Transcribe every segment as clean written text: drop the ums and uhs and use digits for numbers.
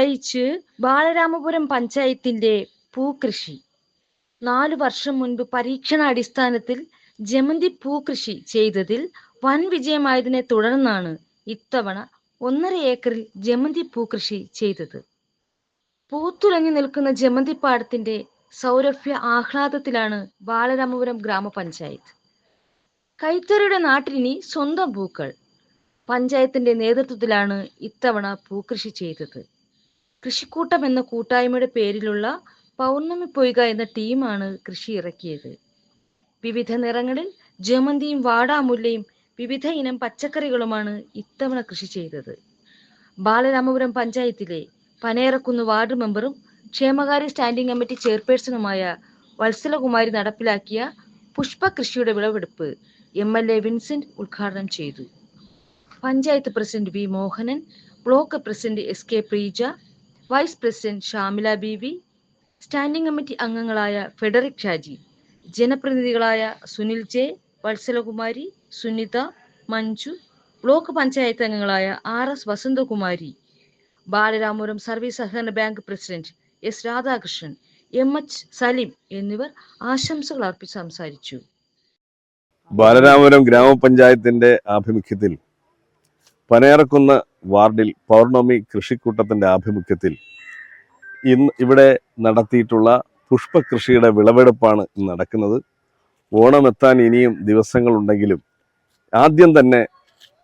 വിളയിച്ച് ബാലരാമപുരം പഞ്ചായത്തിന്റെ പൂക്കൃഷി. 4 വർഷം മുൻപ് പരീക്ഷണാടിസ്ഥാനത്തിൽ ജമന്തി പൂക്കൃഷി ചെയ്തതിൽ വൻ വിജയമായതിനെ തുടർന്നാണ് ഇത്തവണ 1.5 ഏക്കറിൽ ജമന്തി പൂക്കൃഷി ചെയ്തത്. പൂത്തുലഞ്ഞു നിൽക്കുന്ന ജമന്തിപ്പാടത്തിന്റെ സൗരഭ്യ ആഹ്ലാദത്തിലാണ് ബാലരാമപുരം ഗ്രാമപഞ്ചായത്ത്. കൈത്തറിയുടെ നാട്ടിലിനി സ്വന്തം പൂക്കൾ. പഞ്ചായത്തിന്റെ നേതൃത്വത്തിലാണ് ഇത്തവണ പൂക്കൃഷി ചെയ്തത്. കൃഷിക്കൂട്ടം എന്ന കൂട്ടായ്മയുടെ പേരിലുള്ള പൗർണമി പൊയ്ക എന്ന ടീമാണ് കൃഷി ഇറക്കിയത്. വിവിധ നിറങ്ങളിൽ ജമന്തിയും വാടാമുല്ലയും വിവിധ ഇനം പച്ചക്കറികളുമാണ് ഇത്തവണ കൃഷി ചെയ്തത്. ബാലരാമപുരം പഞ്ചായത്തിലെ പനേറക്കുന്ന് വാർഡ് മെമ്പറും ക്ഷേമകാര്യ സ്റ്റാൻഡിംഗ് കമ്മിറ്റി ചെയർപേഴ്സണുമായ വത്സലകുമാരി നടപ്പിലാക്കിയ പുഷ്പകൃഷിയുടെ വിളവെടുപ്പ് MLA വിൻസെന്റ് ഉദ്ഘാടനം ചെയ്തു. Panchayat president V Mohanan, block president SK Preeja, vice president Shamila Beevi, standing committee അംഗങ്ങളായ ഫെഡറിക് ഷാജി, ജനപ്രതിനിധികളായ സുനിൽ ജെ, വത്സലകുമാരി, സുനിത, മഞ്ജു, ബ്ലോക്ക് പഞ്ചായത്ത് അംഗങ്ങളായ RS വസന്തകുമാരി, ബാലരാമപുരം സർവീസ് സഹകരണ bank president S Radhakrishnan, MH Saleem എന്നിവർ ആശംസകൾ അർപ്പിച്ച് സംസാരിച്ചു. ബാലരാമപുരം ഗ്രാമപഞ്ചായത്തിന്റെ ആഭിമുഖ്യത്തിൽ പനേറക്കുന്ന് വാർഡിൽ പൗർണമി കൃഷിക്കൂട്ടത്തിന്റെ ആഭിമുഖ്യത്തിൽ ഇന്ന് ഇവിടെ നടത്തിയിട്ടുള്ള പുഷ്പകൃഷിയുടെ വിളവെടുപ്പാണ് ഇന്ന് നടക്കുന്നത്. ഓണമെത്താൻ ഇനിയും ദിവസങ്ങളുണ്ടെങ്കിലും ആദ്യം തന്നെ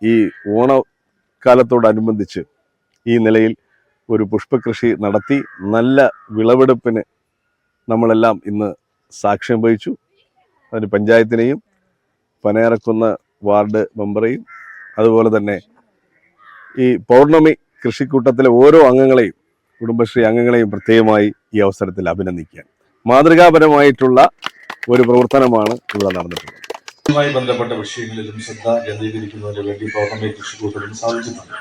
ഈ ഓണക്കാലത്തോടനുബന്ധിച്ച് ഈ നിലയിൽ ഒരു പുഷ്പകൃഷി നടത്തി നല്ല വിളവെടുപ്പിന് നമ്മളെല്ലാം ഇന്ന് സാക്ഷ്യം വഹിച്ചു. അതിന് പഞ്ചായത്തിനെയും പനേറക്കുന്ന് വാർഡ് മെമ്പറെയും അതുപോലെ തന്നെ ഈ പൗർണമി കൃഷിക്കൂട്ടത്തിലെ ഓരോ അംഗങ്ങളെയും കുടുംബശ്രീ അംഗങ്ങളെയും പ്രത്യേകമായി ഈ അവസരത്തിൽ അഭിനന്ദിക്കാൻ. മാതൃകാപരമായിട്ടുള്ള ഒരു പ്രവർത്തനമാണ് ഇവിടെ നടന്നിട്ടുള്ളത്. ഇതുമായി ബന്ധപ്പെട്ട വിഷയങ്ങളിലും ശ്രദ്ധ കേന്ദ്രീകരിക്കുന്നതിന് വേണ്ടി പൗർണമി കൃഷിക്കൂട്ടത്തിന് സാധിച്ചിട്ടുണ്ട്.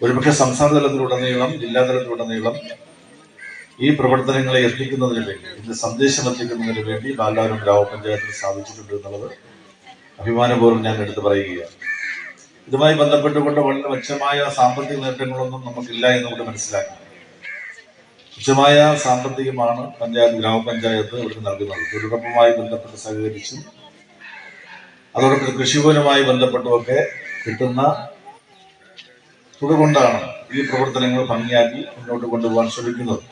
ഒരുപക്ഷെ സംസ്ഥാന തലത്തിലുടനീളം ജില്ലാ തലത്തിലുടനീളം ഈ പ്രവർത്തനങ്ങളെ എത്തിക്കുന്നതിന് വേണ്ടി, ഇതിന്റെ സന്ദേശം എത്തിക്കുന്നതിന് വേണ്ടി ബാലരാമപുരം ഗ്രാമപഞ്ചായത്തിന് സാധിച്ചിട്ടുണ്ട് എന്നുള്ളത് അഭിമാനപൂർവ്വം ഞാൻ എടുത്തു പറയുകയാണ്. ഇതുമായി ബന്ധപ്പെട്ടുകൊണ്ട് വളരെ മെച്ചമായ സാമ്പത്തിക നേട്ടങ്ങളൊന്നും നമുക്കില്ല എന്ന് കൂടെ മനസ്സിലാക്കണം. തുച്ഛമായ സാമ്പത്തികമാണ് ഗ്രാമപഞ്ചായത്ത് ഇവിടെ നൽകുന്നത്. തൊഴിലുറപ്പുമായി ബന്ധപ്പെട്ട് സഹകരിച്ചും അതോടൊപ്പം കൃഷിഭവനുമായി ബന്ധപ്പെട്ടുമൊക്കെ കിട്ടുന്ന തുക കൊണ്ടാണ് ഈ പ്രവർത്തനങ്ങൾ ഭംഗിയാക്കി മുന്നോട്ട് കൊണ്ടുപോകാൻ ശ്രമിക്കുന്നത്.